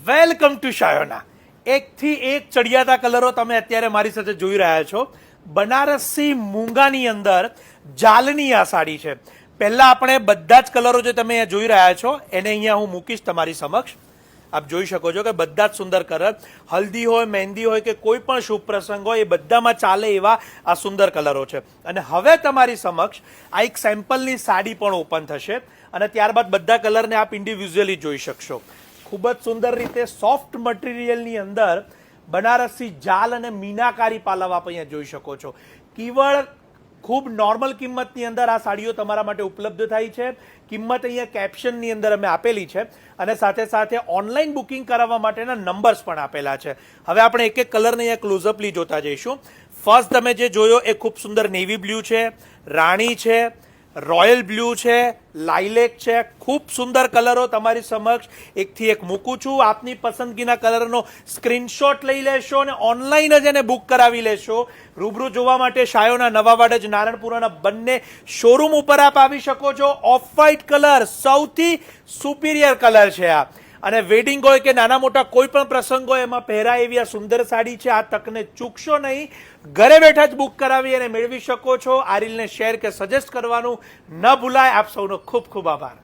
Welcome to Shayona. એકથી એક ચડિયાતા કલરો તમે અત્યારે મારી સાથે જોઈ રહ્યા છો. બનારસી મૂંગાની અંદર જાલની આ સાડી છે. પહેલા આપણે બધા જ કલરો જે તમે અહીંયા જોઈ રહ્યા છો એને અહીંયા હું મૂકીશ તમારી સમક્ષ. આપ જોઈ શકો છો કે બધા જ સુંદર કલર, હલ્દી હોય, મહેંદી હોય કે કોઈ પણ શુભ પ્રસંગ હોય એ બધામાં ચાલે એવા આ સુંદર કલરો છે. અને હવે તમારી સમક્ષ આ એક સેમ્પલની સાડી પણ ઓપન થશે અને ત્યારબાદ બધા કલરને આપ ઇન્ડિવિજ્યુઅલી જોઈ શકશો. ખૂબ જ સુંદર રીતે સોફ્ટ મટીરિયલની અંદર બનારસી જાલ અને મીનાકારી પાલવ આપ અહીંયા જોઈ શકો છો. કેવળ ખૂબ નોર્મલ કિંમતની અંદર આ સાડીઓ તમારા માટે ઉપલબ્ધ થાય છે. કિંમત અહીંયા કેપ્શનની અંદર અમે આપેલી છે અને સાથે સાથે ઓનલાઈન બુકિંગ કરાવવા માટેના નંબર્સ પણ આપેલા છે. હવે આપણે એક એક કલરને અહીંયા ક્લોઝઅપલી જોતા જઈશું. ફર્સ્ટ તમે જે જોયો એ ખૂબ સુંદર નેવી બ્લુ છે, રાણી છે, રોયલ બ્લુ છે, લાઇલેક છે. ખૂબ સુંદર કલરો તમારી સમક્ષ એકથી એક મૂકું છું. આપની પસંદગીના કલરનો સ્ક્રીનશોટ લઈ લેશો અને ઓનલાઈન જ એને બુક કરાવી લેશો. રૂબરૂ જોવા માટે શાયોના નવાવાડ જ નારણપુરાના બંને શોરૂમ ઉપર આપ આવી શકો છો. ઓફ વ્હાઇટ કલર સૌથી સુપિરિયર કલર છે આ. અને વેડિંગ હોય કે નાના મોટા કોઈ પણ પ્રસંગ હોય એમાં પહેરાય એવી આ સુંદર સાડી છે. આ તકને ચૂકશો નહીં. ઘરે બેઠા જ બુક કરાવી અને મેળવી શકો છો. આ રીલને શેર કે સજેસ્ટ કરવાનું ન ભૂલાય. આપ સૌનો ખૂબ ખૂબ આભાર.